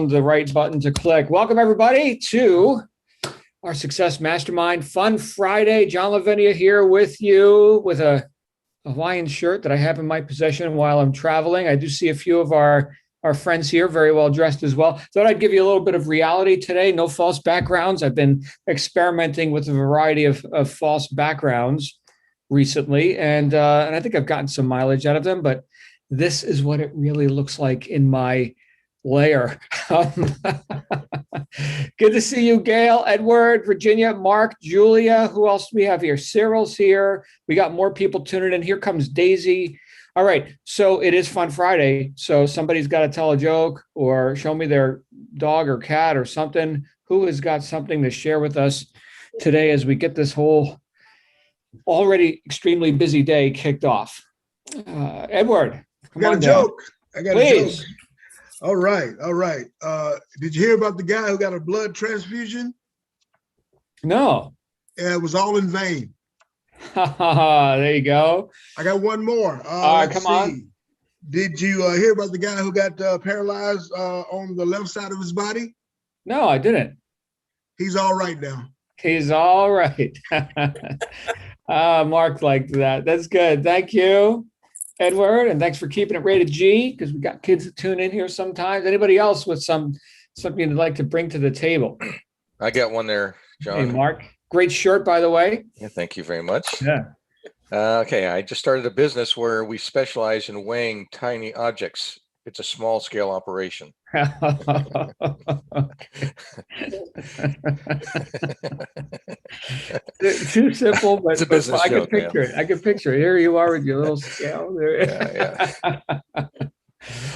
the right button to click. Welcome, everybody, to our Success Mastermind Fun Friday. John Lavenia here with you with a Hawaiian shirt that I have in my possession while I'm traveling. I do see a few of our friends here, very well dressed as well. Thought I'd give you a little bit of reality today. No false backgrounds. I've been experimenting with a variety of false backgrounds recently, and I think I've gotten some mileage out of them, but this is what it really looks like in my layer. Good to see you, Gail, Edward, Virginia, Mark, Julia. Who else do we have here? Cyril's here. We got more people tuning in. Here comes Daisy. All right, so it is Fun Friday. So somebody's got to tell a joke or show me their dog or cat or something. Who has got something to share with us today as we get this whole already extremely busy day kicked off? Edward, I got a joke. Please. All right. Did you hear about the guy who got a blood transfusion? No. Yeah, it was all in vain. There you go. I got one more. Come on. Did you hear about the guy who got paralyzed on the left side of his body? No, I didn't. He's all right now. He's all right. Mark liked that. That's good. Thank you, Edward, and thanks for keeping it rated G, because we got kids that tune in here sometimes. Anybody else with something you'd like to bring to the table? I got one there, John. Hey, Mark. Great shirt, by the way. Yeah, thank you very much. Yeah. Okay, I just started a business where we specialize in weighing tiny objects. It's a small scale operation. Too simple, but it's a business I joke, can picture it. I can picture it. Here you are with your little scale. Yeah.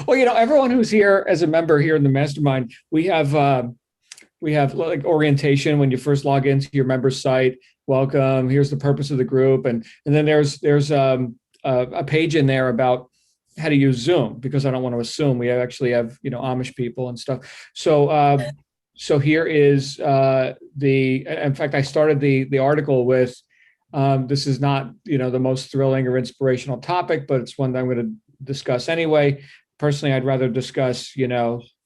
Well, everyone who's here as a member here in the Mastermind, we have like orientation when you first log into your member site. Welcome. Here's the purpose of the group, and then there's a page in there about how to use Zoom, because I don't want to assume we actually have Amish people and stuff. So here is in fact, I started the article with this is not the most thrilling or inspirational topic, but it's one that I'm going to discuss anyway. Personally, I'd rather discuss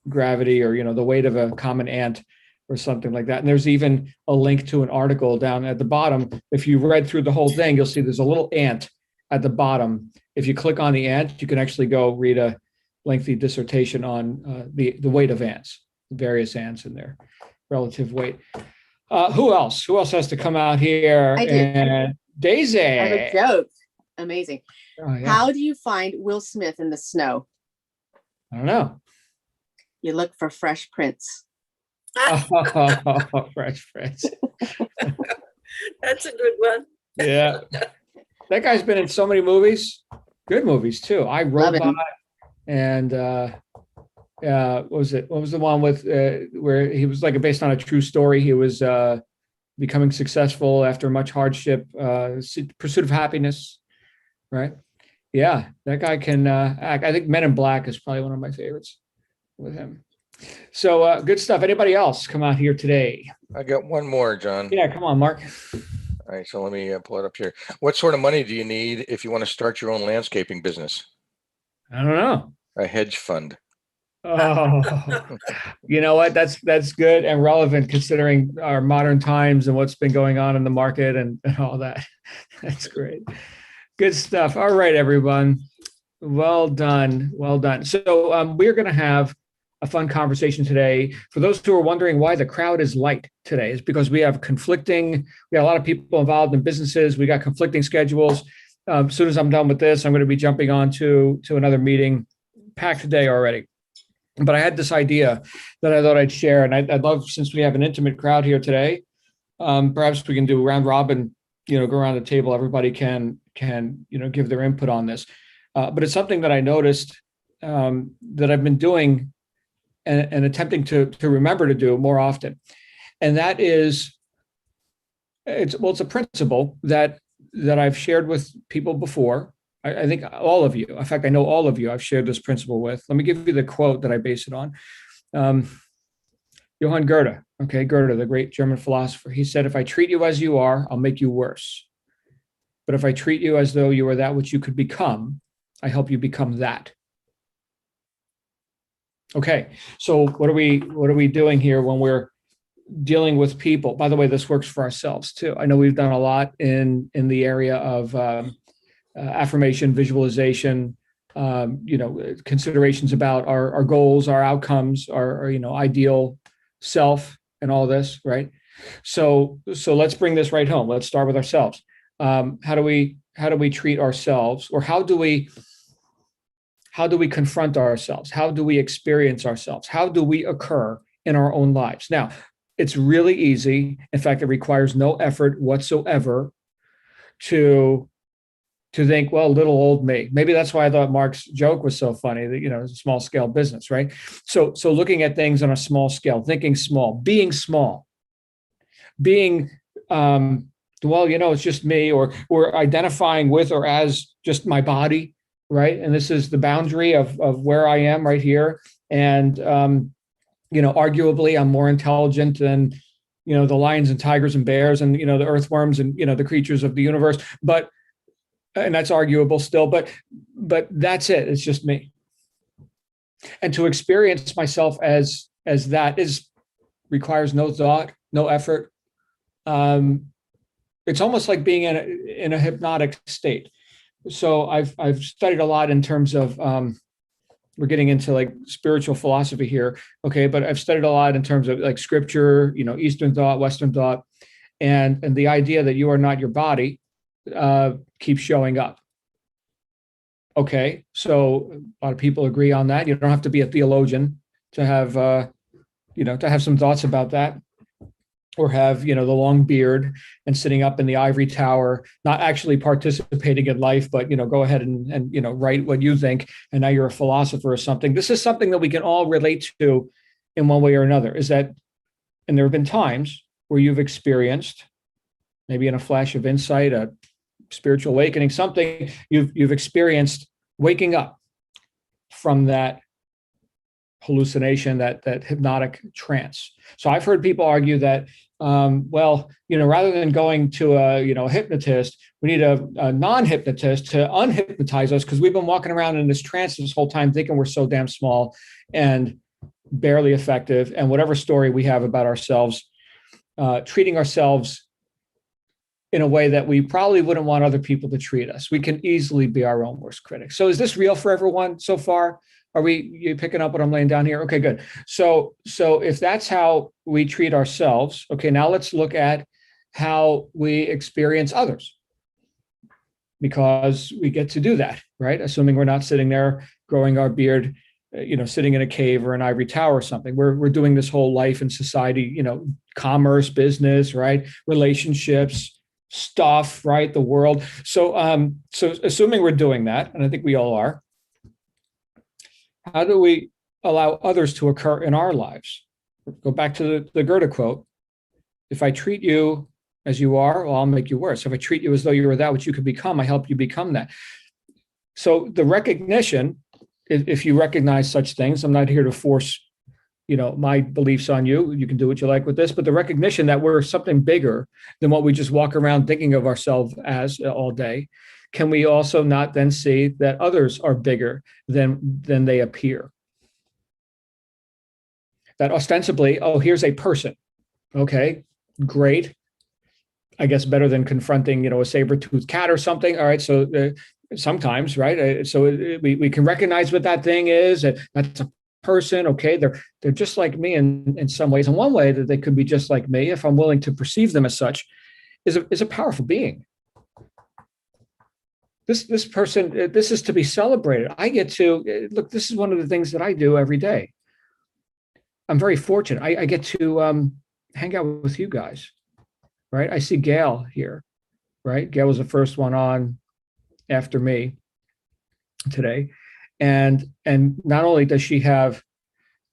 gravity or the weight of a common ant or something like that. And there's even a link to an article down at the bottom. If you read through the whole thing, you'll see there's a little ant at the bottom. If you click on the ant, you can actually go read a lengthy dissertation on the weight of ants, various ants and their relative weight. Who else? Who else has to come out here? I do. And Daisy. I have a joke. Amazing. Oh, yeah. How do you find Will Smith in the snow? I don't know. You look for Fresh Prince. Oh, Fresh Prince. That's a good one. Yeah. That guy's been in so many movies, good movies too. I Robot, and what was it? What was the one with where he was like based on a true story? He was becoming successful after much hardship, Pursuit of Happiness, right? Yeah, that guy can act. I think Men in Black is probably one of my favorites with him. So good stuff. Anybody else come out here today? I got one more, John. Yeah, come on, Mark. All right, so let me pull it up here. What sort of money do you need if you want to start your own landscaping business? I don't know. A hedge fund. Oh, you know what? That's good and relevant considering our modern times and what's been going on in the market and all that. That's great. Good stuff. All right, everyone. Well done. Well done. So we're going to have a fun conversation today. For those who are wondering why the crowd is light today, is because we got a lot of people involved in businesses. We got conflicting schedules. As soon as I'm done with this, I'm going to be jumping on to another meeting, packed today already. But I had this idea that I thought I'd share, and I'd love, since we have an intimate crowd here today, perhaps we can do round robin, go around the table. Everybody can give their input on this. But it's something that I noticed that I've been doing and attempting to remember to do more often. And that is, it's a principle that I've shared with people before. I think all of you, in fact, I know all of you I've shared this principle with. Let me give you the quote that I base it on. Johann Goethe, Goethe, the great German philosopher, he said, if I treat you as you are, I'll make you worse. But if I treat you as though you are that which you could become, I help you become that. Okay, so what are we doing here when we're dealing with people? By the way, this works for ourselves too. I know we've done a lot in the area of affirmation, visualization, considerations about our goals, our outcomes, our ideal self, and all this, right? So let's bring this right home. Let's start with ourselves. How do we treat ourselves, or how do we confront ourselves? How do we experience ourselves? How do we occur in our own lives? Now, it's really easy. In fact, it requires no effort whatsoever to think, well, little old me. Maybe that's why I thought Mark's joke was so funny, that, it's a small scale business, right? So looking at things on a small scale, thinking small, being well, it's just me, or identifying with or as just my body, right? And this is the boundary of where I am right here. And, arguably I'm more intelligent than, the lions and tigers and bears and, the earthworms and, the creatures of the universe. And that's arguable still, but that's it. It's just me. And to experience myself as that requires no thought, no effort. It's almost like being in a hypnotic state. So I've studied a lot in terms of, we're getting into like spiritual philosophy here. Okay. But I've studied a lot in terms of like scripture, Eastern thought, Western thought, and the idea that you are not your body keeps showing up. Okay. So a lot of people agree on that. You don't have to be a theologian to have, to have some thoughts about that, or have, the long beard and sitting up in the ivory tower, not actually participating in life, but, go ahead and write what you think. And now you're a philosopher or something. This is something that we can all relate to in one way or another, is that, and there have been times where you've experienced, maybe in a flash of insight, a spiritual awakening, something you've experienced, waking up from that hallucination, that hypnotic trance. So I've heard people argue that, rather than going to a hypnotist, we need a non-hypnotist to unhypnotize us, because we've been walking around in this trance this whole time thinking we're so damn small and barely effective, and whatever story we have about ourselves, treating ourselves in a way that we probably wouldn't want other people to treat us. We can easily be our own worst critic. So is this real for everyone so far? Are you picking up what I'm laying down here? Okay, good. So if that's how we treat ourselves, okay, now let's look at how we experience others, because we get to do that, right? Assuming we're not sitting there growing our beard, sitting in a cave or an ivory tower or something. We're doing this whole life in society, commerce, business, right? Relationships, stuff, right? The world. So assuming we're doing that, and I think we all are, how do we allow others to occur in our lives? Go back to the Goethe quote. If I treat you as you are, well, I'll make you worse. If I treat you as though you were that which you could become, I help you become that. So the recognition, if you recognize such things, I'm not here to force, my beliefs on you. You can do what you like with this, but the recognition that we're something bigger than what we just walk around thinking of ourselves as all day. Can we also not then see that others are bigger than they appear? That ostensibly, oh, here's a person. Okay, great. I guess better than confronting, a saber-toothed cat or something. All right, so sometimes, right? We can recognize what that thing is. That's a person. Okay, they're just like me in some ways. And one way that they could be just like me, if I'm willing to perceive them as such, is a powerful being. This person, this is to be celebrated. I get to look. This is one of the things that I do every day. I'm very fortunate. I get to hang out with you guys, right? I see Gail here, right? Gail was the first one on after me today, and not only does she have,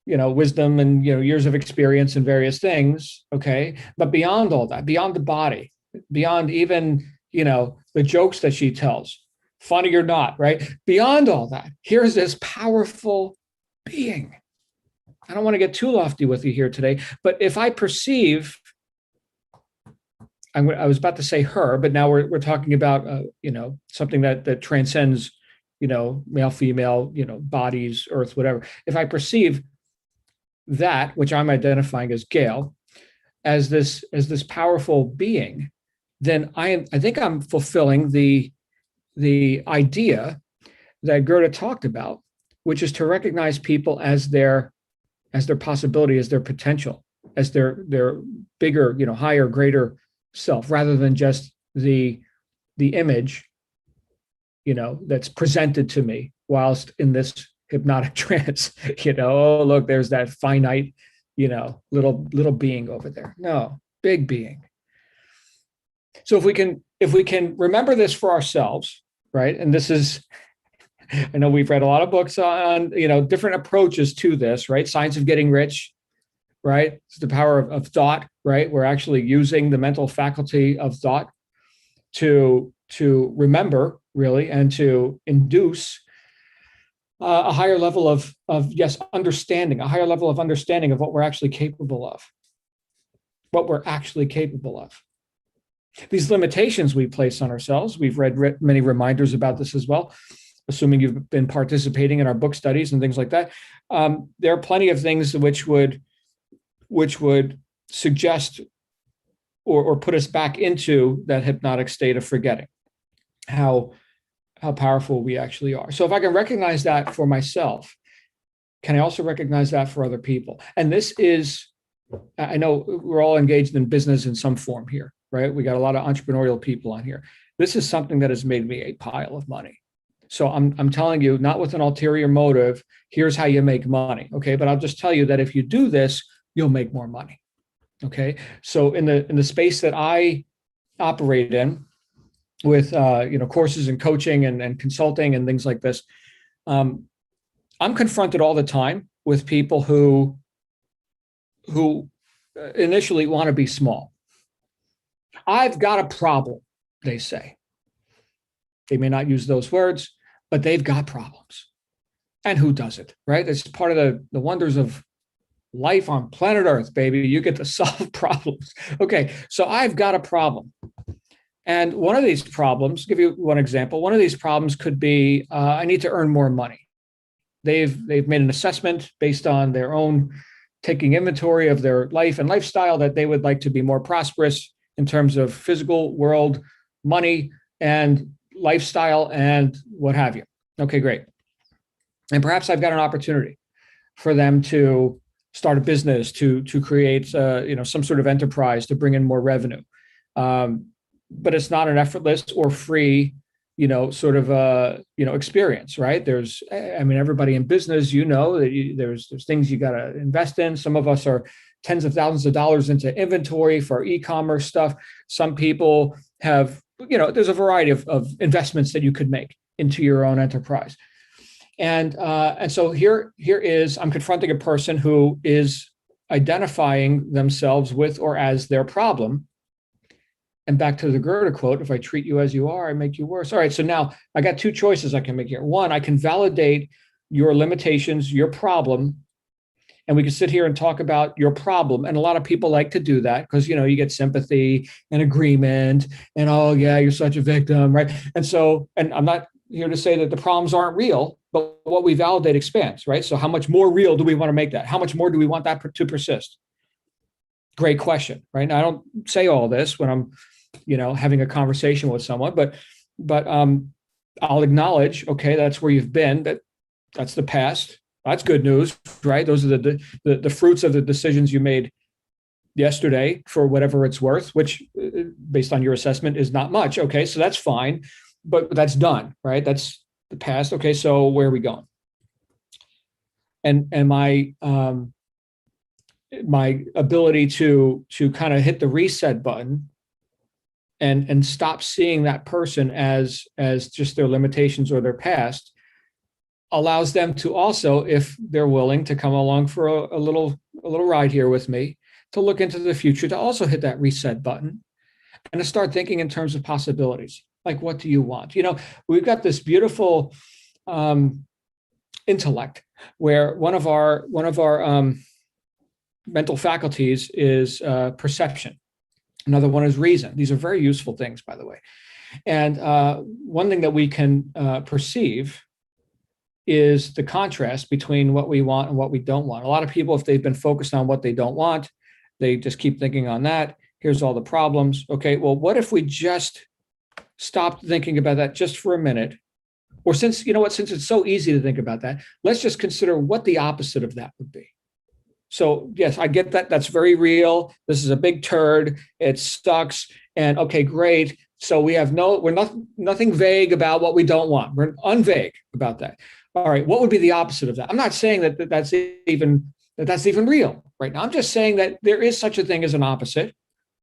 wisdom and years of experience in various things, okay, but beyond all that, beyond the body, beyond even the jokes that she tells, funny or not, right? Beyond all that, here's this powerful being. I don't want to get too lofty with you here today, but if I perceive, I was about to say her, but now we're talking about something that transcends male, female, bodies, earth, whatever. If I perceive that, which I'm identifying as Gail, as this powerful being, then I think I'm fulfilling the idea that Goethe talked about, which is to recognize people as their possibility, as their potential, as their bigger, higher, greater self, rather than just the image, that's presented to me whilst in this hypnotic trance. Oh, look, there's that finite, little being over there. No, big being. So if we can remember this for ourselves, right? And this is, I know we've read a lot of books on, different approaches to this, right? Science of Getting Rich, right? It's the power of thought, right? We're actually using the mental faculty of thought to remember, really, and to induce a higher level of understanding, a higher level of understanding of what we're actually capable of, These limitations we place on ourselves, we've read many reminders about this as well, assuming you've been participating in our book studies and things like that. There are plenty of things which would suggest or put us back into that hypnotic state of forgetting how powerful we actually are. So if I can recognize that for myself, can I also recognize that for other people? And this is, I know we're all engaged in business in some form here, right? We got a lot of entrepreneurial people on here. This is something that has made me a pile of money. So I'm telling you, not with an ulterior motive, here's how you make money, okay? But I'll just tell you that if you do this, you'll make more money, okay? So in the space that I operate in, with courses and coaching and consulting and things like this, I'm confronted all the time with people who initially want to be small. I've got a problem, they say. They may not use those words, but they've got problems. And who doesn't, right? It's part of the wonders of life on planet Earth, baby. You get to solve problems. Okay, so I've got a problem. And one of these problems, give you one example, one of these problems could be, I need to earn more money. They've made an assessment based on their own taking inventory of their life and lifestyle that they would like to be more prosperous in terms of physical world, money, and lifestyle, and what have you. Okay, great. And perhaps I've got an opportunity for them to start a business, to create some sort of enterprise to bring in more revenue. But it's not an effortless or free, experience, right? Everybody in business, that there's things you got to invest in. Some of us are tens of thousands of dollars into inventory for e-commerce stuff. Some people have, there's a variety of investments that you could make into your own enterprise. And so here is, I'm confronting a person who is identifying themselves with or as their problem. And back to the Goethe quote, if I treat you as you are, I make you worse. All right, so now I got two choices I can make here. One, I can validate your limitations, your problem, and we can sit here and talk about your problem. And a lot of people like to do that because, you get sympathy and agreement and, oh, yeah, you're such a victim, right? And I'm not here to say that the problems aren't real, but what we validate expands, right? So how much more real do we want to make that? How much more do we want that to persist? Great question, right? Now, I don't say all this when I'm having a conversation with someone, but I'll acknowledge, okay, that's where you've been, that's the past. That's good news, right? Those are the fruits of the decisions you made yesterday for whatever it's worth, which based on your assessment is not much. Okay, so that's fine, but that's done, right? That's the past. Okay, so where are we going? And my ability to kind of hit the reset button and stop seeing that person as just their limitations or their past allows them to also, if they're willing to come along for a little ride here with me, to look into the future, to also hit that reset button and to start thinking in terms of possibilities. Like, what do you want? We've got this beautiful intellect where one of our mental faculties is perception. Another one is reason. These are very useful things, by the way. And one thing that we can perceive is the contrast between what we want and what we don't want. A lot of people, if they've been focused on what they don't want, they just keep thinking on that. Here's all the problems. Okay, well, what if we just stopped thinking about that just for a minute? Or since, you know what, since it's so easy to think about that, let's just consider what the opposite of that would be. So yes, I get that. That's very real. This is a big turd. It sucks. And okay, great. So we're nothing vague about what we don't want. We're unvague about that. All right, what would be the opposite of that? I'm not saying that's even real right now. I'm just saying that there is such a thing as an opposite,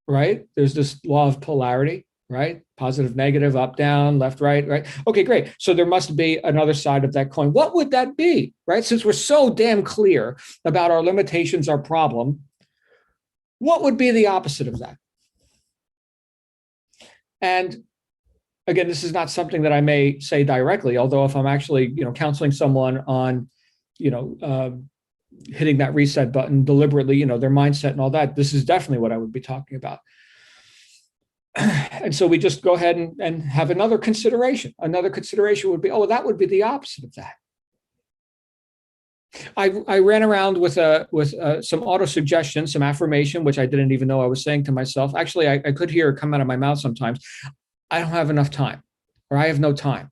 right? There's this law of polarity, right? Positive, negative, up, down, left, right, right? Okay, great. So there must be another side of that coin. What would that be, right? Since we're so damn clear about our limitations, our problem, what would be the opposite of that? And again, this is not something that I may say directly, although if I'm actually, counseling someone on, hitting that reset button deliberately, their mindset and all that, this is definitely what I would be talking about. And so we just go ahead and have another consideration. Another consideration would be, oh, that would be the opposite of that. I ran around with some auto suggestion, some affirmation, which I didn't even know I was saying to myself. Actually, I could hear it come out of my mouth sometimes. I don't have enough time, or I have no time.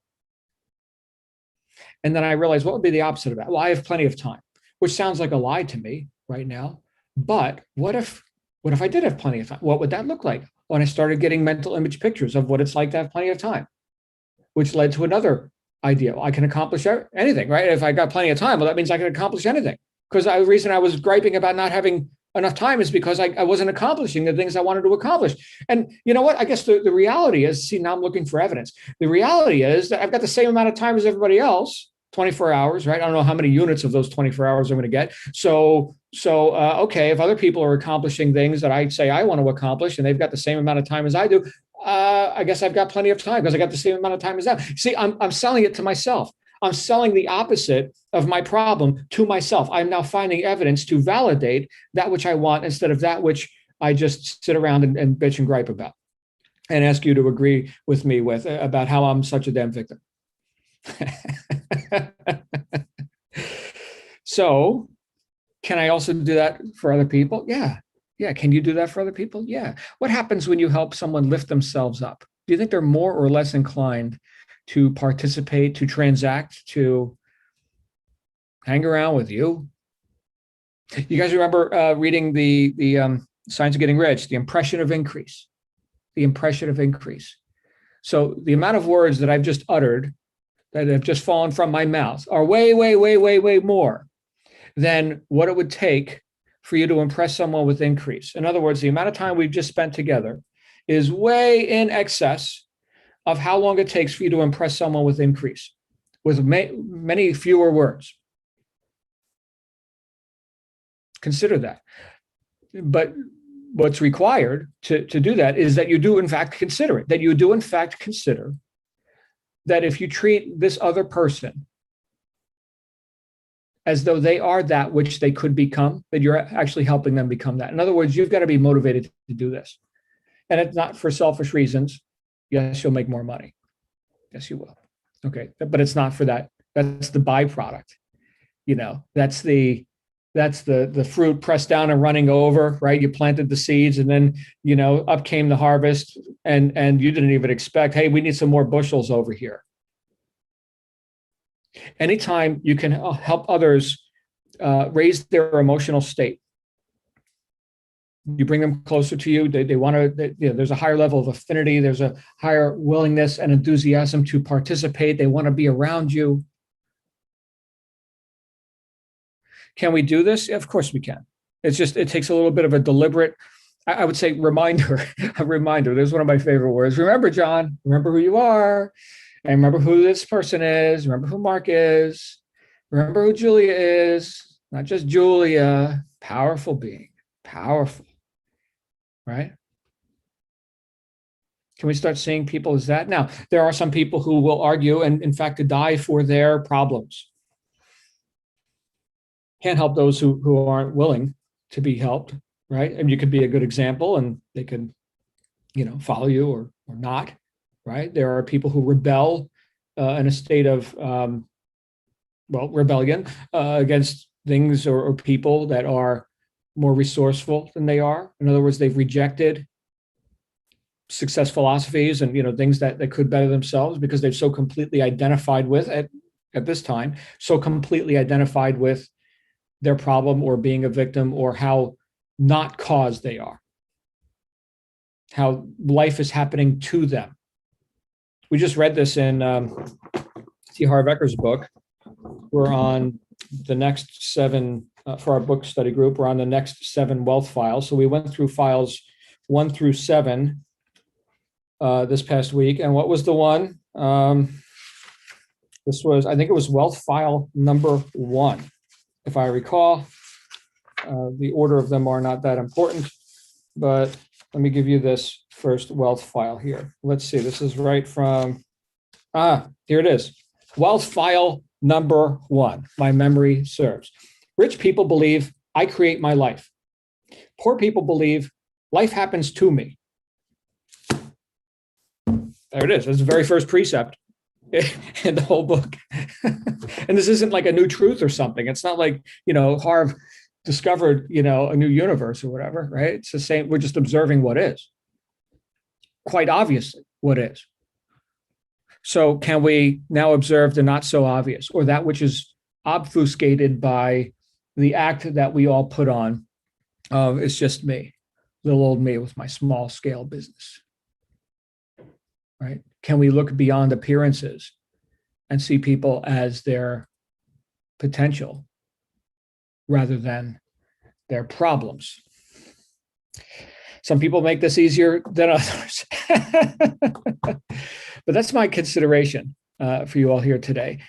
And then I realized, what would be the opposite of that? Well, I have plenty of time, which sounds like a lie to me right now. But what if I did have plenty of time? What would that look like? When I started getting mental image pictures of what it's like to have plenty of time, which led to another idea. Well, I can accomplish anything, right? If I got plenty of time, well, that means I can accomplish anything. Because the reason I was griping about not having enough time is because I wasn't accomplishing the things I wanted to accomplish. And you know what? I guess the reality is, see, now I'm looking for evidence. The reality is that I've got the same amount of time as everybody else, 24 hours, right? I don't know how many units of those 24 hours I'm going to get. So okay, if other people are accomplishing things that I say I want to accomplish and they've got the same amount of time as I do, I guess I've got plenty of time because I got the same amount of time as them. See, I'm selling it to myself. I'm selling the opposite of my problem to myself. I'm now finding evidence to validate that which I want instead of that which I just sit around and bitch and gripe about and ask you to agree with me about how I'm such a damn victim. So can I also do that for other people? Yeah. Can you do that for other people? Yeah. What happens when you help someone lift themselves up? Do you think they're more or less inclined to participate, to transact, to hang around with you? You guys remember reading the Science of Getting Rich, the impression of increase, the impression of increase. So the amount of words that I've just uttered that have just fallen from my mouth are way, way, way, way, way more than what it would take for you to impress someone with increase. In other words, the amount of time we've just spent together is way in excess of how long it takes for you to impress someone with increase, with many fewer words. Consider that. But what's required to do that is that you do in fact consider it, that you do in fact consider that if you treat this other person as though they are that which they could become, that you're actually helping them become that. In other words, you've got to be motivated to do this. And it's not for selfish reasons. Yes, you'll make more money. Yes, you will. Okay, but it's not for that. That's the byproduct. That's the fruit pressed down and running over, right? You planted the seeds and then, up came the harvest and you didn't even expect, hey, we need some more bushels over here. Anytime you can help others raise their emotional state, you bring them closer to you. They want to, there's a higher level of affinity. There's a higher willingness and enthusiasm to participate. They want to be around you. Can we do this? Of course we can. It takes a little bit of a deliberate, I would say, reminder, a reminder. There's one of my favorite words. Remember, John, remember who you are. And remember who this person is. Remember who Mark is. Remember who Julia is. Not just Julia. Powerful being. Powerful. Right? Can we start seeing people as that? Now, there are some people who will argue and, in fact, to die for their problems. Can't help those who aren't willing to be helped, right? And you could be a good example and they could, follow you or not, right? There are people who rebel in a state of well, rebellion against things or people that are more resourceful than they are. In other words, they've rejected success philosophies and things that could better themselves because they've so completely identified with at this time, so completely identified with their problem or being a victim or how not caused they are, how life is happening to them. We just read this in T. Harv Ecker's book. We're on the next 7 for our book study group. We're on the next 7 wealth files. So we went through files 1 through 7 this past week. And what was the one? This was, I think it was wealth file number 1. If I recall, the order of them are not that important, but let me give you this first wealth file here. Let's see, this is right from, here it is. Wealth file number 1, my memory serves. Rich people believe I create my life. Poor people believe life happens to me. There it is. That's the very first precept in the whole book. And this isn't like a new truth or something. It's not like, Harv discovered, a new universe or whatever, right? It's the same. We're just observing what is. Quite obviously, what is. So can we now observe the not so obvious, or that which is obfuscated by the act that we all put on of it's just me, little old me with my small scale business, right? Can we look beyond appearances and see people as their potential rather than their problems? Some people make this easier than others. But that's my consideration for you all here today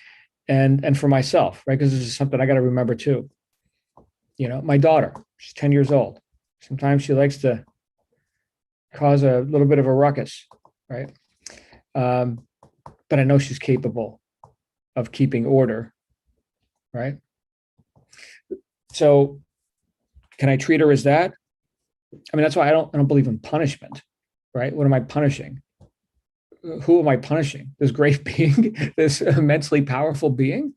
and for myself, right? Because this is something I got to remember too. My daughter, she's 10 years old. Sometimes she likes to cause a little bit of a ruckus, right? But I know she's capable of keeping order, right? So can I treat her as that? I mean, that's why I don't believe in punishment, right? What am I punishing? Who am I punishing? This great being, this immensely powerful being,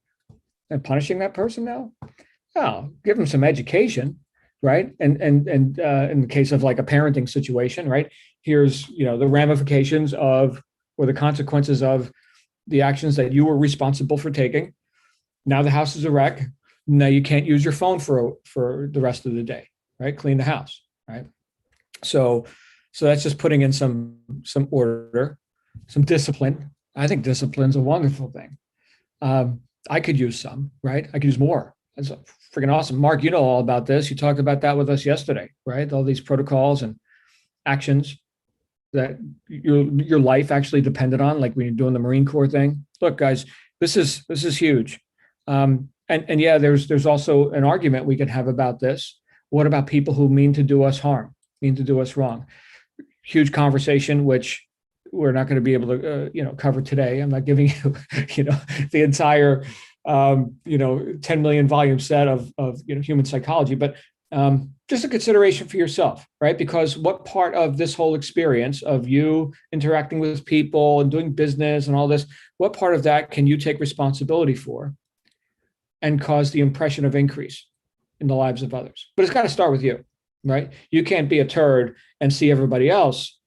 and punishing that person now? Oh, give them some education, right? And in the case of like a parenting situation, right? Here's the ramifications of or the consequences of the actions that you were responsible for taking. Now the house is a wreck. Now you can't use your phone for the rest of the day, right? Clean the house, right? So that's just putting in some order, some discipline. I think discipline's a wonderful thing. I could use some, right? I could use more. That's freaking awesome. Mark, you know all about this. You talked about that with us yesterday, right? All these protocols and actions that your life actually depended on, like when you're doing the Marine Corps thing. Look, guys, this is huge. And yeah, there's also an argument we could have about this. What about people who mean to do us harm, mean to do us wrong? Huge conversation, which we're not going to be able to, cover today. I'm not giving you, the entire, 10 million volume set of human psychology, but just a consideration for yourself, right? Because what part of this whole experience of you interacting with people and doing business and all this, what part of that can you take responsibility for and cause the impression of increase in the lives of others? But it's got to start with you, right? You can't be a turd and see everybody else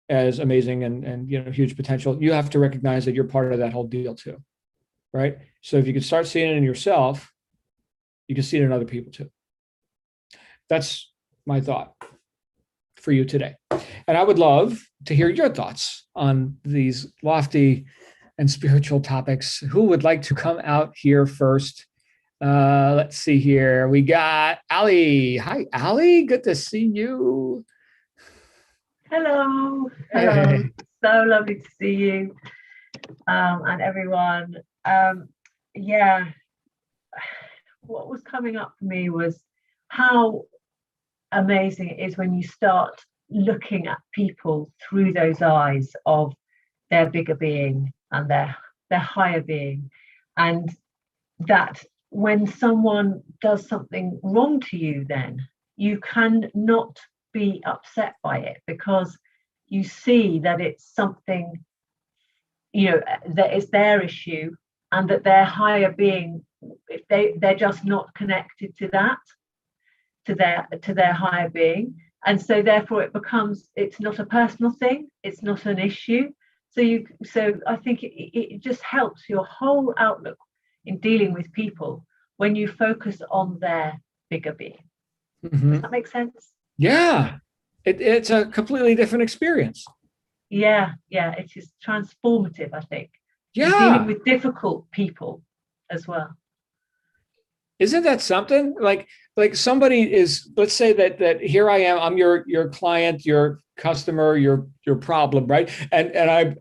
as amazing and huge potential. You have to recognize that you're part of that whole deal too, right? So if you can start seeing it in yourself, you can see it in other people too. That's my thought for you today. And I would love to hear your thoughts on these lofty and spiritual topics. Who would like to come out here first? Let's see here. We got Ali. Hi, Ali. Good to see you. Hello. Hey. So lovely to see you and everyone. Yeah, what was coming up for me was how amazing it is when you start looking at people through those eyes of their bigger being and their higher being, and that when someone does something wrong to you, then you can not be upset by it because you see that it's something, that it's their issue and that their higher being they're just not connected to that, to their higher being. And so therefore it's not a personal thing, it's not an issue. So I think it just helps your whole outlook in dealing with people when you focus on their bigger being. Does that make sense? Yeah, it's a completely different experience. Yeah, it is transformative, I think. Yeah. You're dealing with difficult people as well. Isn't that something? Like somebody is, let's say that here I am, I'm your client, your customer, your problem, right? And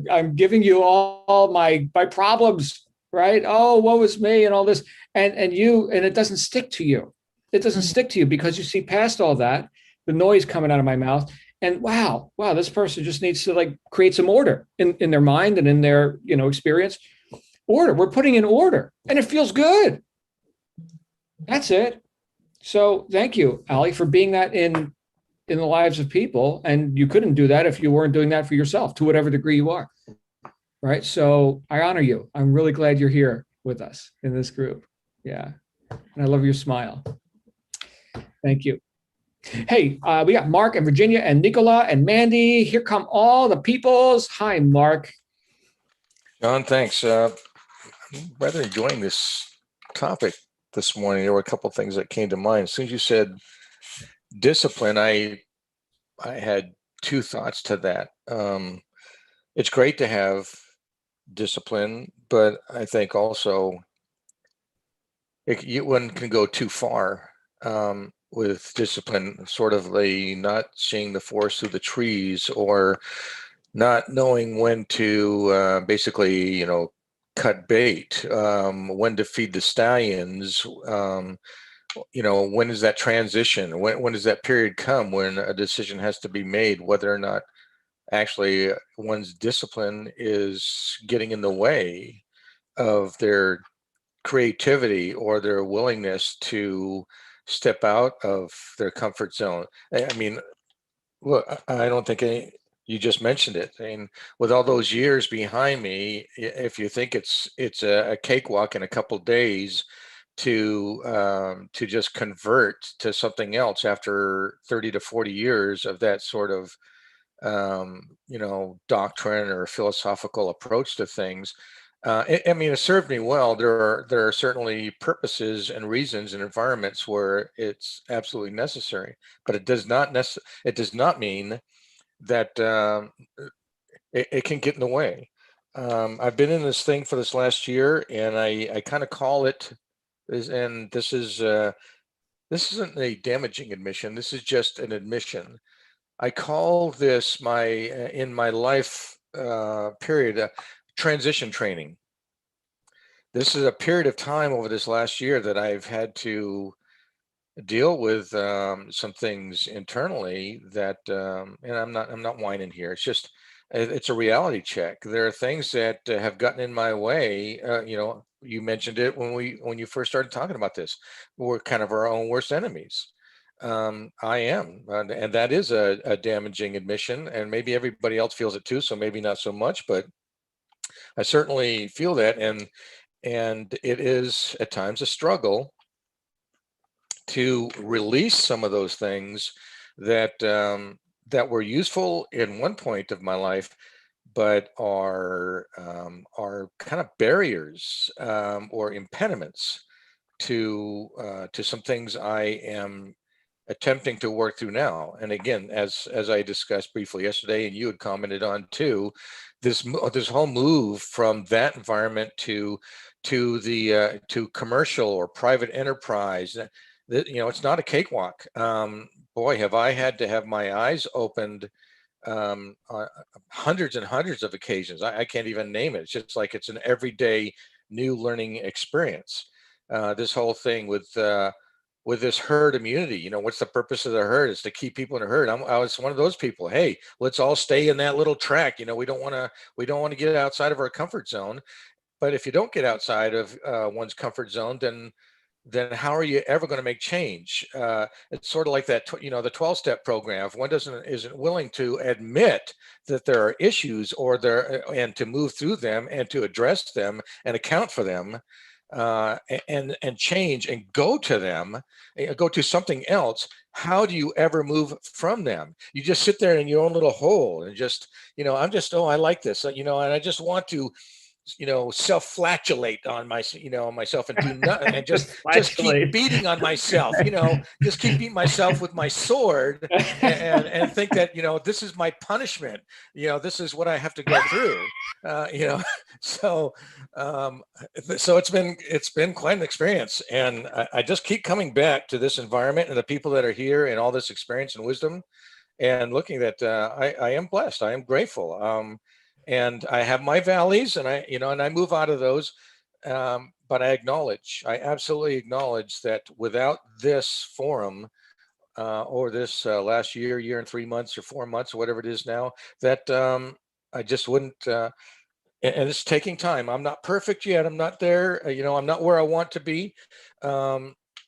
I'm giving you all my problems, right? Oh, woe is me and all this. And it doesn't stick to you. It doesn't stick to you because you see past all that, the noise coming out of my mouth. And wow, this person just needs to like create some order in their mind and in their, experience. Order. We're putting in order and it feels good. That's it. So thank you, Ali, for being that in the lives of people. And you couldn't do that if you weren't doing that for yourself to whatever degree you are. Right. So I honor you. I'm really glad you're here with us in this group. Yeah. And I love your smile. Thank you. Hey, we got Mark and Virginia and Nicola and Mandy. Here come all the peoples. Hi, Mark. John, thanks. I'm rather enjoying this topic this morning. There were a couple of things that came to mind. As soon as you said discipline, I had two thoughts to that. It's great to have discipline, but I think also one can go too far with discipline, sort of not seeing the forest through the trees, or not knowing when to basically, cut bait, when to feed the stallions, when is that transition? When does that period come when a decision has to be made, whether or not actually one's discipline is getting in the way of their creativity or their willingness to step out of their comfort zone. I mean, look, I don't think you just mentioned it. I mean, with all those years behind me, if you think it's a cakewalk in a couple of days to just convert to something else after 30 to 40 years of that sort of doctrine or philosophical approach to things. I mean, it served me well. There are certainly purposes and reasons and environments where it's absolutely necessary, but it does not mean that it can get in the way. I've been in this thing for this last year, and I kind of call it, and this isn't a damaging admission. This is just an admission. I call this in my life period, transition training. This is a period of time over this last year that I've had to deal with some things internally that, and I'm not whining here. It's just, it's a reality check. There are things that have gotten in my way. You mentioned it when you first started talking about this. We're kind of our own worst enemies. I am, and that is a damaging admission, and maybe everybody else feels it too. So maybe not so much, but I certainly feel that, and it is at times a struggle to release some of those things that that were useful in one point of my life, but are kind of barriers or impediments to some things I am attempting to work through now. And again, as I discussed briefly yesterday, and you had commented on too, this whole move from that environment to commercial or private enterprise, it's not a cakewalk. Boy, have I had to have my eyes opened on hundreds and hundreds of occasions. I can't even name it. It's just like it's an everyday new learning experience. This whole thing with this herd immunity, what's the purpose of the herd? Is to keep people in a herd. I was one of those people. Hey, let's all stay in that little track. We don't want to get outside of our comfort zone. But if you don't get outside of one's comfort zone, then how are you ever going to make change? It's sort of like that, the 12-step program. If one isn't willing to admit that there are issues and to move through them and to address them and account for them, and change and go to them, go to something else, how do you ever move from them? You just sit there in your own little hole and just, I'm just, oh, I like this, and I just want to, self-flagellate on myself and do nothing and just keep beating on myself, just keep beating myself with my sword and think that, this is my punishment, this is what I have to go through, so it's been quite an experience, and I just keep coming back to this environment and the people that are here and all this experience and wisdom, and looking that I am blessed, I am grateful. And I have my valleys, and I move out of those. But I absolutely acknowledge that without this forum, or this last year and 3 months or 4 months, or whatever it is now, that I just wouldn't, and it's taking time. I'm not perfect yet. I'm not there, I'm not where I want to be,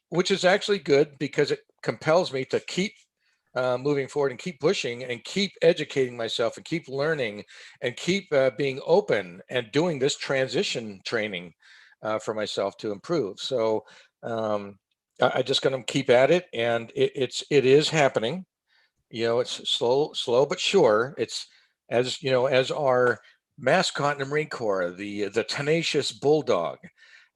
which is actually good because it compels me to keep moving forward and keep pushing and keep educating myself and keep learning and keep being open and doing this transition training for myself to improve. So I just going to keep at it, and it is happening. It's slow but sure. It's as our mascot in the Marine Corps, the tenacious bulldog.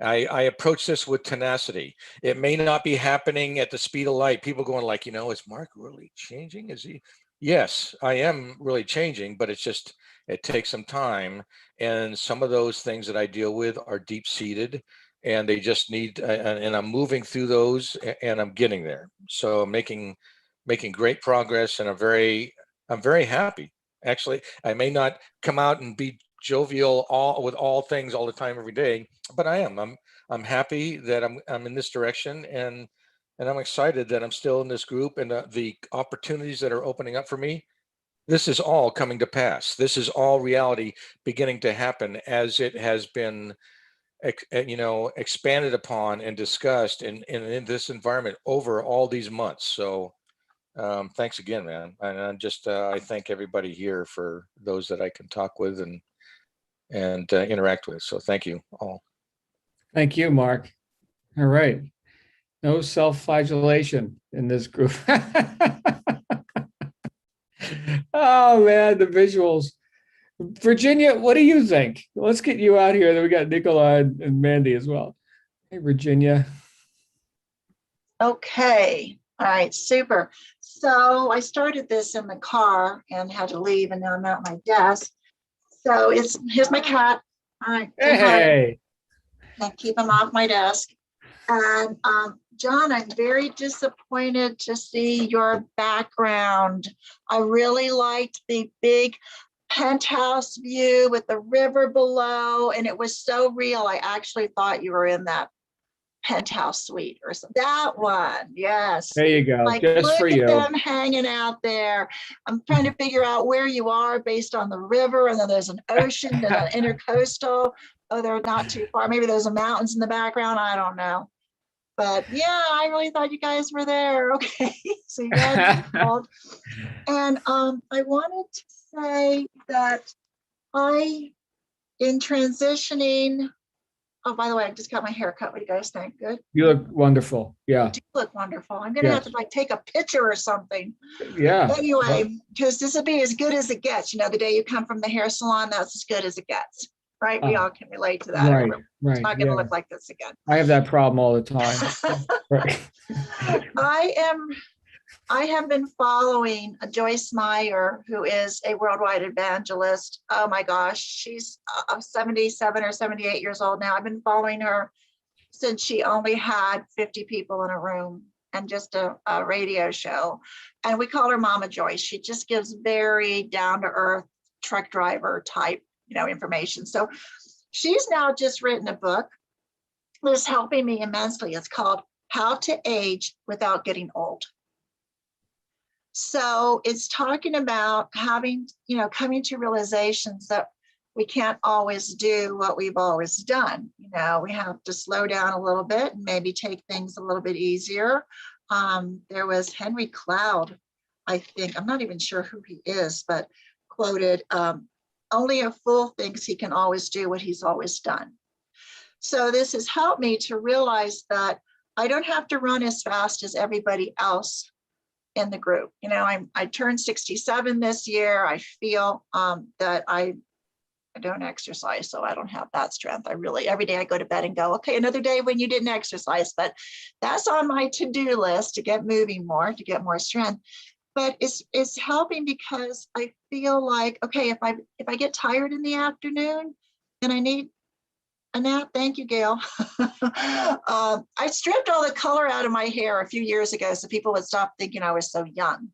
I approach this with tenacity. It may not be happening at the speed of light. People going like, is Mark really changing? Is he? Yes, I am really changing, but it takes some time. And some of those things that I deal with are deep seated, and they just need, and I'm moving through those, and I'm getting there. So I'm making great progress, and I'm very happy. Actually, I may not come out and be jovial with all things all the time every day, but I am. I'm happy that I'm in this direction, and I'm excited that I'm still in this group, and the opportunities that are opening up for me. This is all coming to pass. This is all reality beginning to happen as it has been, expanded upon and discussed in this environment over all these months. So thanks again, man. And I'm just I thank everybody here for those that I can talk with and interact with. So thank you all. Thank you, Mark. All right. No self-flagellation in this group. Oh man, the visuals. Virginia, what do you think? Let's get you out here. Then we got Nicola and Mandy as well. Hey, Virginia. Okay. All right. Super. So I started this in the car and had to leave, and now I'm at my desk. So here's my cat. All right. Hey. And keep him off my desk. And John, I'm very disappointed to see your background. I really liked the big penthouse view with the river below, and it was so real. I actually thought you were in that penthouse suite or something. That one, yes. There you go. Like, just look for at you. them hanging out there. I'm trying to figure out where you are based on the river, and then there's an ocean and an intercoastal. Oh, they're not too far. Maybe there's some mountains in the background. I don't know. But yeah, I really thought you guys were there. Okay, so you guys called. And I wanted to say that in transitioning, oh, by the way, I just got my hair cut. What do you guys think? Good? You look wonderful. Yeah. You do look wonderful. I'm going to have to like take a picture or something. Yeah. Anyway, because this will be as good as it gets. The day you come from the hair salon, that's as good as it gets. Right? We all can relate to that. Right. It's not going to look like this again. I have that problem all the time. Right. I have been following Joyce Meyer, who is a worldwide evangelist. Oh my gosh, she's 77 or 78 years old now. I've been following her since she only had 50 people in a room and just a radio show. And we call her Mama Joyce. She just gives very down-to-earth truck driver type, information. So she's now just written a book that's helping me immensely. It's called How to Age Without Getting Old. So it's talking about having, coming to realizations that we can't always do what we've always done. We have to slow down a little bit and maybe take things a little bit easier. There was Henry Cloud, I think, I'm not even sure who he is, but quoted, only a fool thinks he can always do what he's always done. So this has helped me to realize that I don't have to run as fast as everybody else in the group. You know, I turned 67 this year. I feel that I don't exercise, so I don't have that strength. I really, every day I go to bed and go, okay, another day when you didn't exercise, but that's on my to-do list to get moving more, to get more strength. But it's helping because I feel like, okay, if I get tired in the afternoon and I need a nap, thank you, Gail. I stripped all the color out of my hair a few years ago so people would stop thinking I was so young.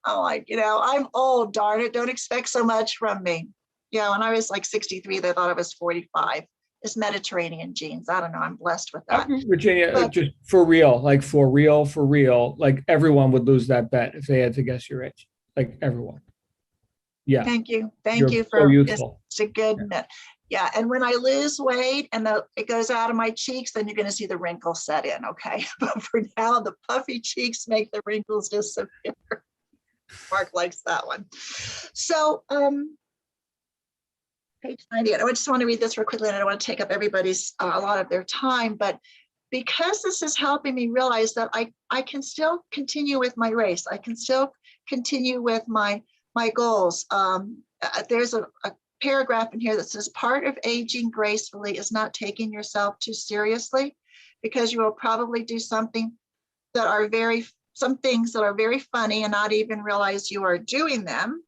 I'm like, you know, I'm old, darn it, don't expect so much from me. Yeah, when I was like 63, they thought I was 45. It's Mediterranean genes. I don't know. I'm blessed with that. Virginia, But- just for real, like for real, like everyone would lose that bet if they had to guess your age. Like everyone. Yeah. Thank you. Thank You're you so for youthful. it's a good myth. Yeah. And when I lose weight and it goes out of my cheeks, then you're going to see the wrinkles set in. Okay. But for now, the puffy cheeks make the wrinkles disappear. Mark likes that one. So, page 90. I just want to read this real quickly, and I don't want to take up everybody's a lot of their time, but because this is helping me realize that I can still continue with my race. I can still continue with my goals. There's a paragraph in here that says part of aging gracefully is not taking yourself too seriously, because you will probably do some things that are very funny and not even realize you are doing them.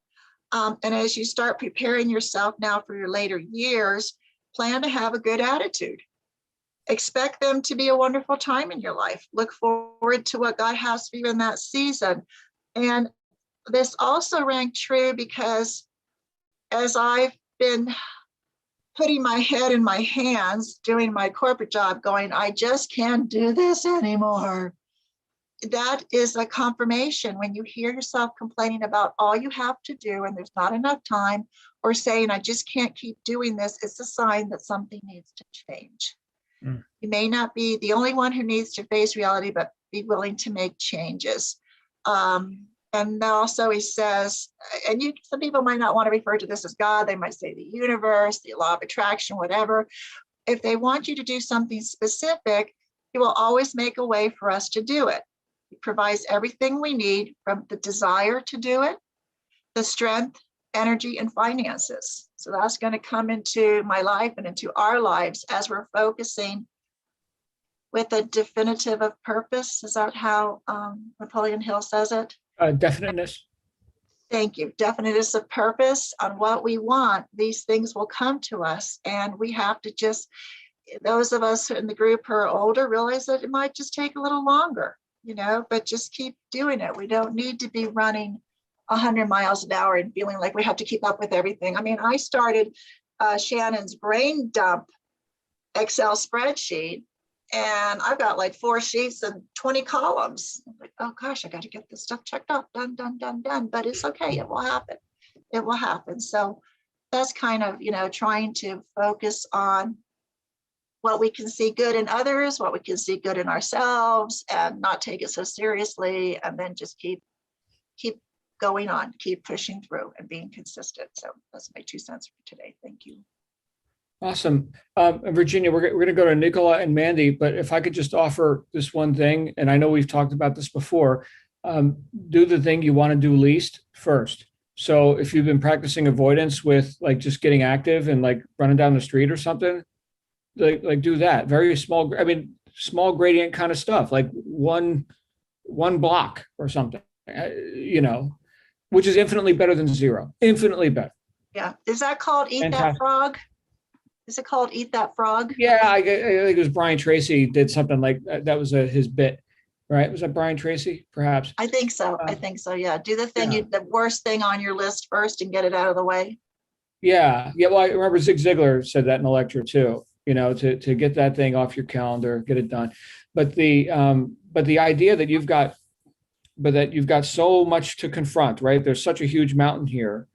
And as you start preparing yourself now for your later years, plan to have a good attitude. Expect them to be a wonderful time in your life. Look forward to what God has for you in that season. And this also rang true because as I've been putting my head in my hands, doing my corporate job, going, I just can't do this anymore. That is a confirmation when you hear yourself complaining about all you have to do and there's not enough time, or saying, I just can't keep doing this. It's a sign that something needs to change. Mm. You may not be the only one who needs to face reality, but be willing to make changes. And also he says, and some people might not want to refer to this as God. They might say the universe, the law of attraction, whatever. If they want you to do something specific, he will always make a way for us to do it. He provides everything we need, from the desire to do it, the strength, energy, and finances. So that's going to come into my life and into our lives as we're focusing with a definitive of purpose. Is that how Napoleon Hill says it? Definiteness. Thank you. Definiteness of purpose on what we want. These things will come to us, and we have to just, those of us in the group who are older, realize that it might just take a little longer, but just keep doing it. We don't need to be running 100 miles an hour and feeling like we have to keep up with everything. I mean, I started Shannon's brain dump Excel spreadsheet, and I've got like 4 sheets and 20 columns. I'm like, oh gosh, I got to get this stuff checked off, done. But it's okay. It will happen. It will happen. So that's kind of, trying to focus on what we can see good in others, what we can see good in ourselves, and not take it so seriously, and then just keep going on, keep pushing through and being consistent. So that's my 2 cents for today. Thank you. Awesome. Virginia, we're going to go to Nicola and Mandy, but if I could just offer this one thing, and I know we've talked about this before, do the thing you want to do least first. So if you've been practicing avoidance with like just getting active and like running down the street or something, like do that. Very small, small gradient kind of stuff, like one block or something, which is infinitely better than 0, infinitely better. Yeah. Is that called Eat Fantastic. That Frog? Is it called Eat That Frog? Yeah, I think it was Brian Tracy did something like that. That was his bit, right? Was that Brian Tracy? Perhaps. I think so. Yeah. Do the thing, Yeah. the worst thing on your list first and get it out of the way. Yeah. Well, I remember Zig Ziglar said that in a lecture too. To get that thing off your calendar, get it done. But the idea that you've got so much to confront, right? There's such a huge mountain here,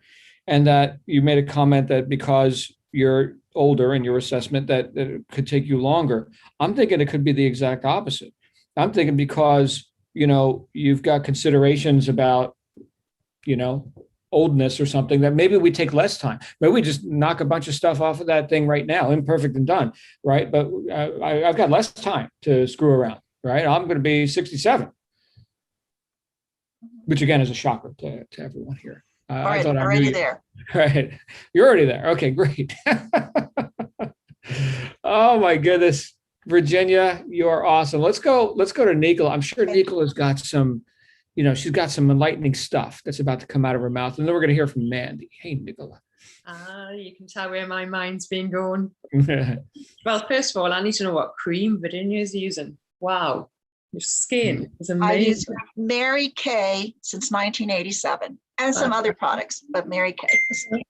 and that you made a comment that because you're older in your assessment that it could take you longer. I'm thinking it could be the exact opposite. I'm thinking because, you've got considerations about, oldness or something, that maybe we take less time. Maybe we just knock a bunch of stuff off of that thing right now, imperfect and done, right? But I've got less time to screw around, right? I'm going to be 67, which again is a shocker to everyone here. I thought I knew already you. there. Right. You're already there. Okay, great. Oh my goodness. Virginia, you are awesome. Let's go to Nicola. I'm sure Nicola's got some, she's got some enlightening stuff that's about to come out of her mouth. And then we're going to hear from Mandy. Hey, Nicola. You can tell where my mind's been going. Well, first of all, I need to know what cream Virginia's using. Wow. Your skin is I use amazing. Mary Kay since 1987 and some other products, but Mary Kay.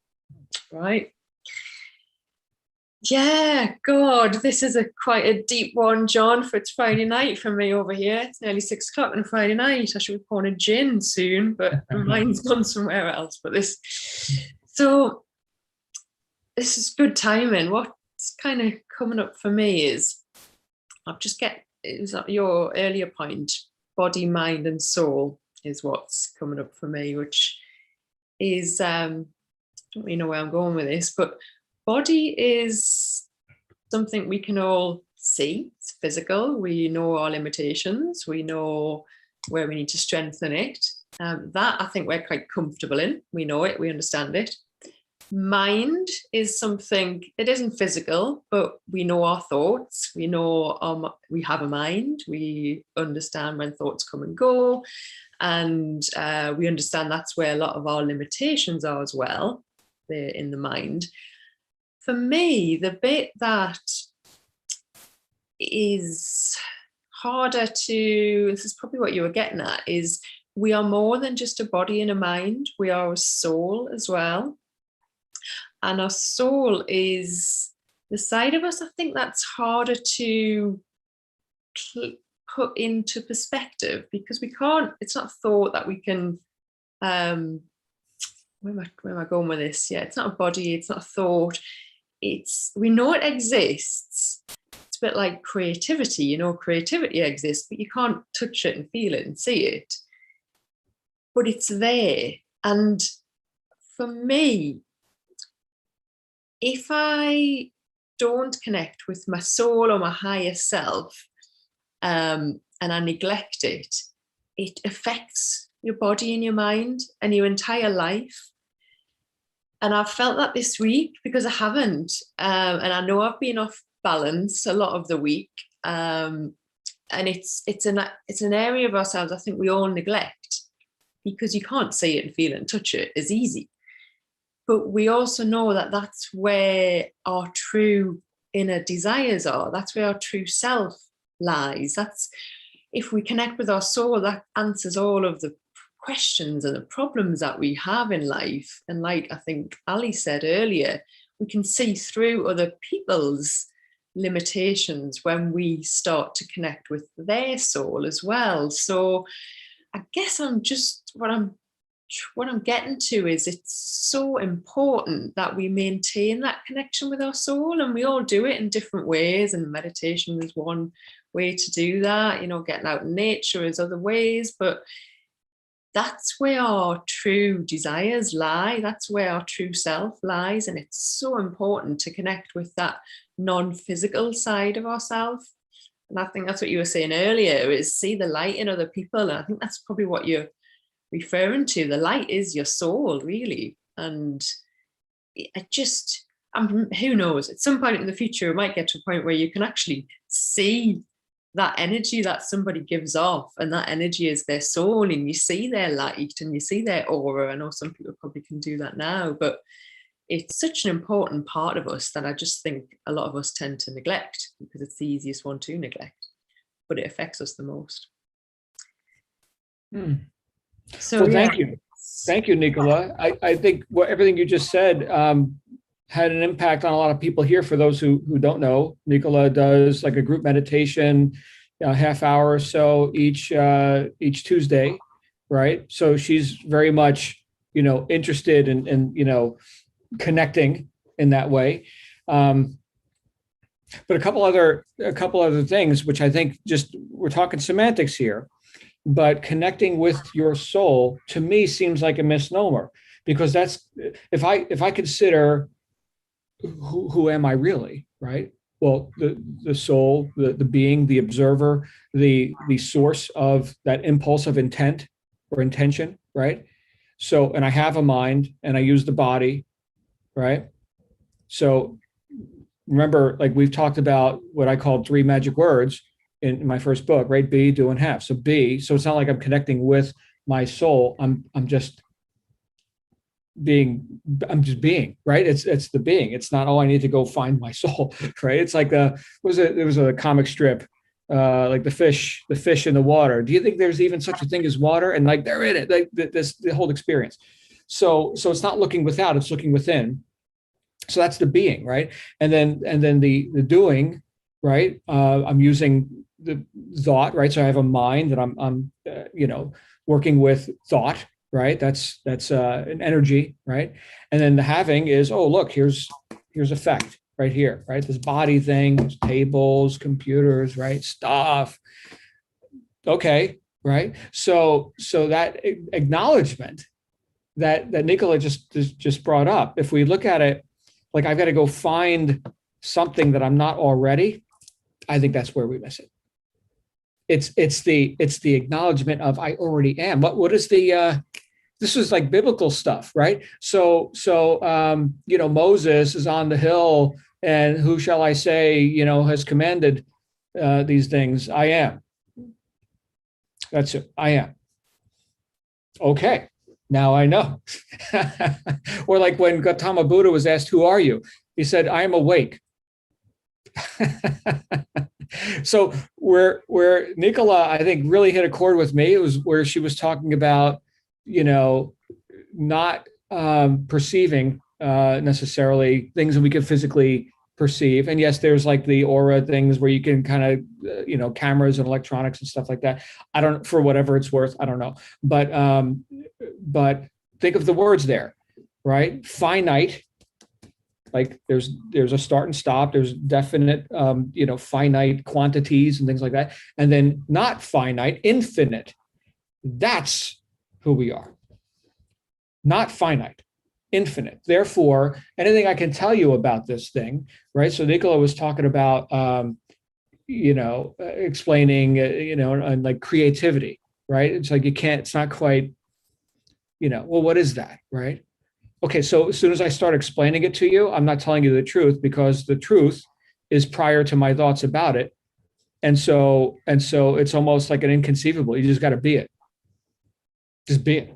Right. Yeah, God, this is quite a deep one, John, for it's Friday night for me over here. It's nearly 6 o'clock on a Friday night. I should be pouring a gin soon, but my mind's gone somewhere else. But this is good timing. What's kind of coming up for me is it was at your earlier point, body, mind, and soul is what's coming up for me, which is I don't really know where I'm going with this, but body is something we can all see. It's physical. We know our limitations. We know where we need to strengthen it. That I think we're quite comfortable in. We know it. We understand it. Mind is something, it isn't physical, but we know our thoughts. We know we have a mind. We understand when thoughts come and go. And we understand that's where a lot of our limitations are as well. They're in the mind. For me, the bit that is harder to, this is probably what you were getting at, is we are more than just a body and a mind. We are a soul as well. And our soul is the side of us, I think that's harder to put into perspective, because we can't, it's not thought that we can, where am I going with this? Yeah, it's not a body, it's not a thought. We know it exists. It's a bit like creativity, creativity exists, but you can't touch it and feel it and see it. But it's there. And for me, if I don't connect with my soul or my higher self, and I neglect it, it affects your body and your mind and your entire life. And I've felt that this week because I haven't. And I know I've been off balance a lot of the week. And it's an area of ourselves I think we all neglect, because you can't see it and feel it and touch it as easy. But we also know that that's where our true inner desires are. That's where our true self lies. That's, if we connect with our soul, that answers all of the questions and the problems that we have in life. And like I think Ali said earlier, we can see through other people's limitations when we start to connect with their soul as well. So I guess what I'm getting to is it's so important that we maintain that connection with our soul, and we all do it in different ways, and meditation is one way to do that, getting out in nature is other ways, but that's where our true desires lie. That's where our true self lies, and it's so important to connect with that non-physical side of ourselves. And I think that's what you were saying earlier, is see the light in other people, and I think that's probably what you're referring to. The light is your soul, really. And who knows, at some point in the future, it might get to a point where you can actually see that energy that somebody gives off, and that energy is their soul, and you see their light and you see their aura. I know some people probably can do that now, but it's such an important part of us that I just think a lot of us tend to neglect, because it's the easiest one to neglect, but it affects us the most. So well, thank you, Nicola. I think everything you just said had an impact on a lot of people here. For those who don't know, Nicola does like a group meditation, a half hour or so each Tuesday, right? So she's very much interested in connecting in that way. But a couple other things, which I think we're talking semantics here. But connecting with your soul, to me, seems like a misnomer, because that's, if I consider who am I really, right? Well, the soul, the being, the observer, the source of that impulse of intent or intention, right? So, and I have a mind and I use the body, right? So remember, like we've talked about what I called 3 magic words in my first book, right? Be, do, and have. So be, so it's not like I'm connecting with my soul. I'm just just being, right? It's the being. It's not, oh, I need to go find my soul, right? It's like there was a comic strip, like the fish in the water. Do you think there's even such a thing as water? And like they're in it, like the whole experience. So it's not looking without, it's looking within. So that's the being, right? And then the doing, right? I'm using the thought, right? So I have a mind that I'm working with thought, right? That's an energy, right? And then the having is, oh, look, here's effect right here, right? This body thing, tables, computers, right? Stuff. Okay, right? So that acknowledgement that Nicola just brought up, if we look at it like I've got to go find something that I'm not already, I think that's where we miss it. It's the acknowledgement of I already am. What is the this is like biblical stuff, right? So Moses is on the hill, and who shall I say, has commanded these things? I am. That's it. I am. Okay. Now I know. Or like when Gautama Buddha was asked, who are you? He said, I am awake. So where Nicola, I think, really hit a chord with me, it was where she was talking about, not perceiving necessarily things that we could physically perceive. And yes, there's like the aura things where you can kind of, cameras and electronics and stuff like that. I don't, for whatever it's worth, I don't know. But think of the words there, right? Finite, like there's a start and stop. There's definite, finite quantities and things like that. And then not finite, infinite. That's who we are. Not finite, infinite. Therefore, anything I can tell you about this thing, right? So Nicola was talking about, explaining, and like creativity, right? It's like it's not quite, well, what is that, right? Okay, so as soon as I start explaining it to you, I'm not telling you the truth, because the truth is prior to my thoughts about it. And so it's almost like an inconceivable. You just got to be it. Just be it.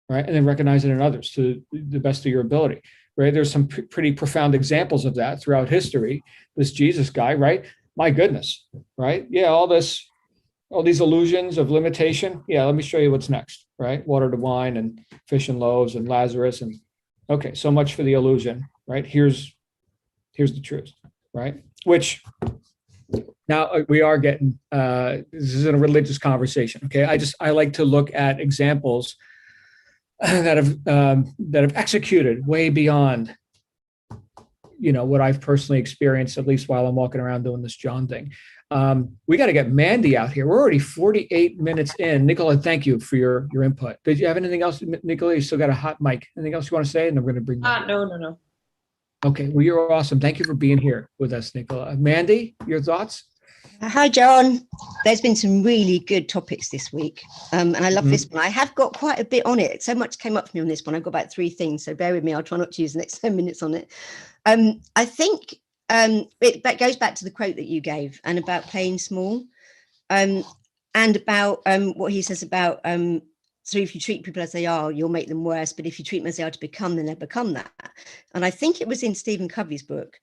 Right. And then recognize it in others to the best of your ability. Right. There's some pretty profound examples of that throughout history. This Jesus guy, right? My goodness. Right. Yeah. All these illusions of limitation. Yeah. Let me show you what's next. Right. Water to wine and fish and loaves and Lazarus. And okay. So much for the illusion. Right. Here's the truth. Right. Which now we are getting, this isn't a religious conversation. Okay. I like to look at examples that have executed way beyond, what I've personally experienced, at least while I'm walking around doing this John thing. We got to get Mandy out here. We're already 48 minutes in. Nicola, thank you for your input. Did you have anything else, Nicola? You still got a hot mic. Anything else you want to say? And I'm going to bring No. Okay, well, you're awesome. Thank you for being here with us, Nicola. Mandy, your thoughts? Hi, John. There's been some really good topics this week, and I love this one. I have got quite a bit on it. So much came up for me on this one. I've got about 3 things, so bear with me. I'll try not to use the next 10 minutes on it. I think that goes back to the quote that you gave, and about playing small, and about what he says about, so if you treat people as they are, you'll make them worse. But if you treat them as they are to become, then they'll become that. And I think it was in Stephen Covey's book.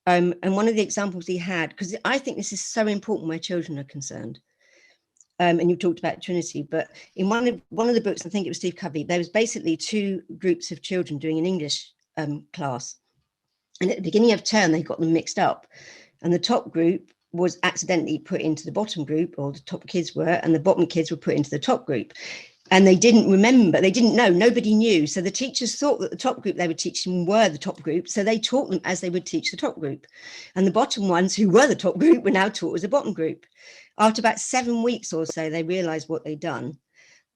And one of the examples he had, because I think this is so important where children are concerned. And you talked about Trinity, but in one of the books, I think it was Steve Covey, there was basically 2 groups of children doing an English class. And at the beginning of term, they got them mixed up. And the top group was accidentally put into the bottom group, or the top kids were, and the bottom kids were put into the top group. And they didn't remember, they didn't know, nobody knew. So the teachers thought that the top group they were teaching were the top group. So they taught them as they would teach the top group. And the bottom ones who were the top group were now taught as the bottom group. After about 7 weeks or so, they realized what they'd done.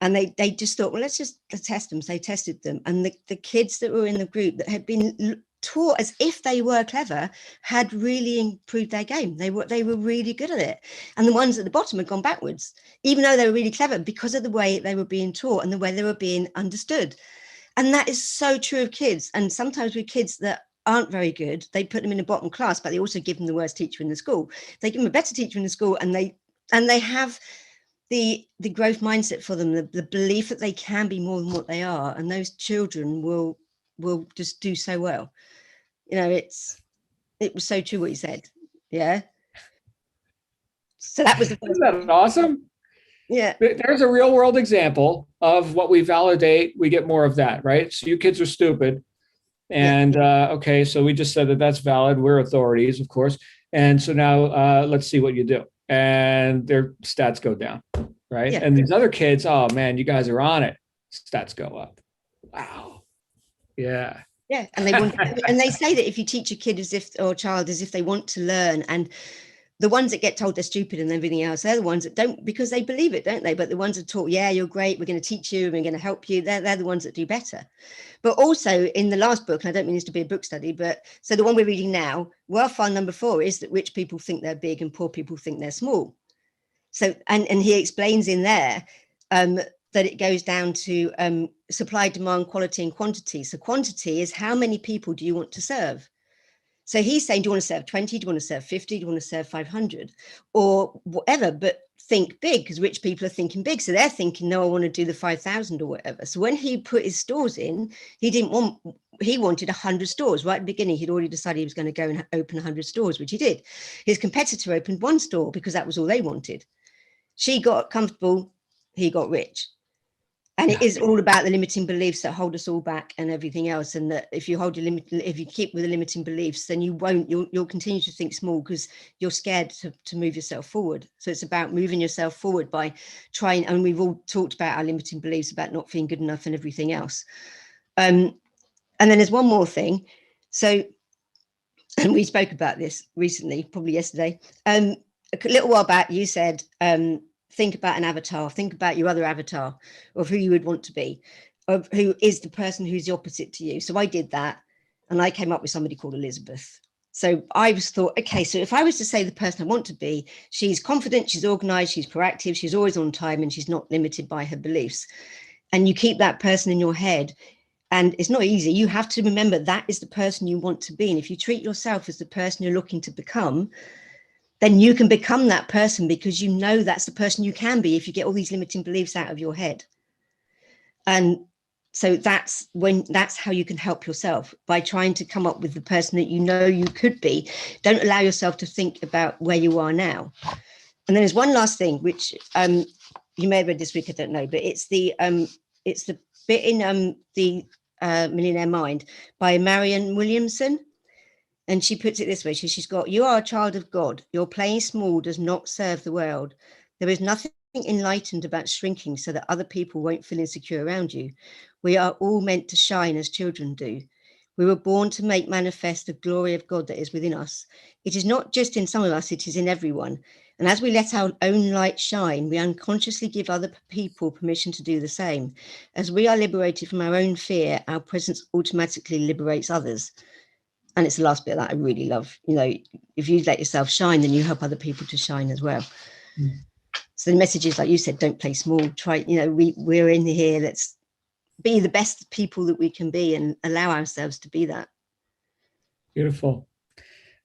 And they just thought, well, let's test them. So they tested them. And the kids that were in the group that had been taught as if they were clever had really improved their game. They were really good at it. And the ones at the bottom had gone backwards, even though they were really clever, because of the way they were being taught and the way they were being understood. And that is so true of kids. And sometimes with kids that aren't very good, they put them in a bottom class, but they also give them the worst teacher in the school. They give them a better teacher in the school, and they have the growth mindset for them, the belief that they can be more than what they are, and those children will just do so well. You know, it was so true what you said. Yeah. So that was the first. Isn't that awesome? Yeah. There's a real world example of what we validate. We get more of that, right? So you kids are stupid. And okay, so we just said that that's valid. We're authorities, of course. And so now let's see what you do. And their stats go down, right? Yeah. And these other kids, oh man, you guys are on it. Stats go up. Wow. Yeah. Yeah. And they say that if you teach a kid or a child as if they want to learn, and the ones that get told they're stupid and everything else, they're the ones that don't, because they believe it, don't they? But the ones that taught, yeah, you're great, we're going to teach you, we're going to help you, they're the ones that do better. But also in the last book, and I don't mean this to be a book study, but so the one we're reading now, welfare number 4 is that rich people think they're big and poor people think they're small. So, and he explains in there that it goes down to supply, demand, quality, and quantity. So quantity is how many people do you want to serve? So he's saying, do you want to serve 20? Do you want to serve 50? Do you want to serve 500? Or whatever, but think big, because rich people are thinking big. So they're thinking, no, I want to do the 5,000 or whatever. So when he put his stores in, he wanted 100 stores. Right at the beginning, he'd already decided he was going to go and open 100 stores, which he did. His competitor opened 1 store because that was all they wanted. She got comfortable, he got rich. And it is all about the limiting beliefs that hold us all back and everything else. And that if you keep with the limiting beliefs, then you'll continue to think small because you're scared to move yourself forward. So it's about moving yourself forward by trying. And we've all talked about our limiting beliefs about not feeling good enough and everything else. And then there's one more thing. So, and we spoke about this recently, probably yesterday. A little while back, you said, think about an avatar, think about your other avatar of who you would want to be, of who is the person who's the opposite to you. So I did that, and I came up with somebody called Elizabeth. So I thought, okay, so if I was to say the person I want to be, she's confident, she's organized, she's proactive, she's always on time, and she's not limited by her beliefs. And you keep that person in your head, and it's not easy. You have to remember that is the person you want to be. And if you treat yourself as the person you're looking to become, then you can become that person, because you know that's the person you can be if you get all these limiting beliefs out of your head. And so that's how you can help yourself, by trying to come up with the person that you know you could be. Don't allow yourself to think about where you are now. And then there's one last thing, which you may have read this week, I don't know, but it's the bit in the Millionaire Mind by Marianne Williamson. And she puts it this way. She's got, you are a child of God. Your playing small does not serve the world. There is nothing enlightened about shrinking so that other people won't feel insecure around you. We are all meant to shine as children do. We were born to make manifest the glory of God that is within us. It is not just in some of us, it is in everyone. And as we let our own light shine, we unconsciously give other people permission to do the same. As we are liberated from our own fear, our presence automatically liberates others. And it's the last bit that I really love. You know, if you let yourself shine, then you help other people to shine as well. Mm. So the message is, like you said, don't play small. Try, you know, we're in here. Let's be the best people that we can be and allow ourselves to be that. Beautiful.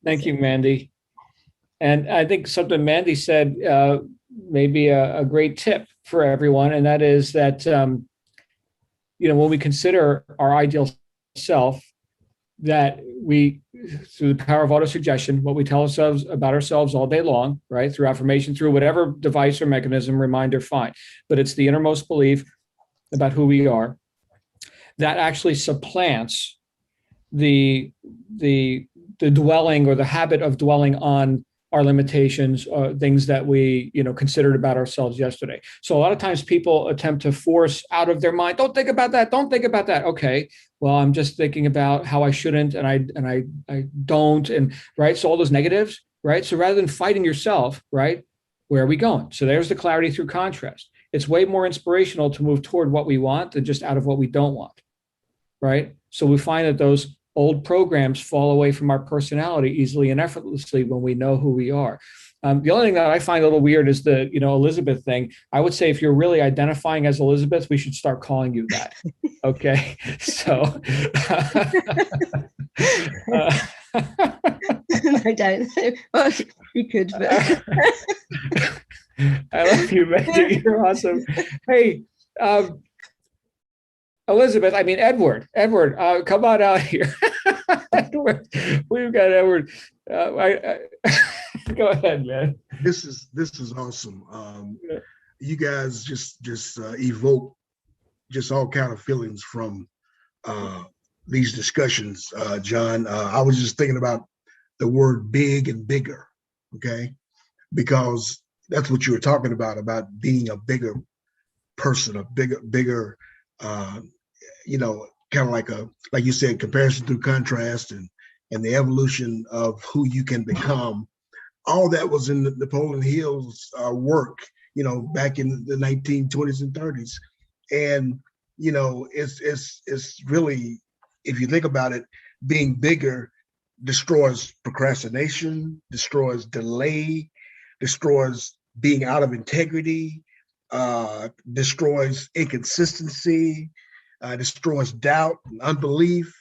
Thank you, Mandy. And I think something Mandy said may be a great tip for everyone. And that is that, you know, when we consider our ideal self, that we, through the power of autosuggestion, what we tell ourselves about ourselves all day long, right, through affirmation, through whatever device or mechanism, reminder, fine, but it's the innermost belief about who we are that actually supplants the dwelling or the habit of dwelling on our limitations, things that we, you know, considered about ourselves yesterday. So a lot of times people attempt to force out of their mind, don't think about that, don't think about that. Okay, well, I'm just thinking about how I shouldn't, and I don't, and right. So all those negatives, right? So rather than fighting yourself, right, where are we going? So there's the clarity through contrast. it's way more inspirational to move toward what we want than just out of what we don't want, right? So we find that those old programs fall away from our personality easily and effortlessly when we know who we are. The only thing that I find a little weird is the, Elizabeth thing. I would say if you're really identifying as Elizabeth, we should start calling you that. Okay. So. I don't. Well, you could, but. I love you, Maggie. You're awesome. Hey, Elizabeth, Edward, come on out here. Edward, we've got Edward. Go ahead, man. This is awesome. You guys just evoke just all kind of feelings from these discussions, John. I was just thinking about the word big and bigger, okay? Because that's what you were talking about being a bigger person, a bigger, kind of like you said, comparison through contrast and the evolution of who you can become. All that was in the Napoleon Hill's work, back in the 1920s and 30s. And, it's really, if you think about it, being bigger destroys procrastination, destroys delay, destroys being out of integrity, destroys inconsistency, destroys doubt and unbelief.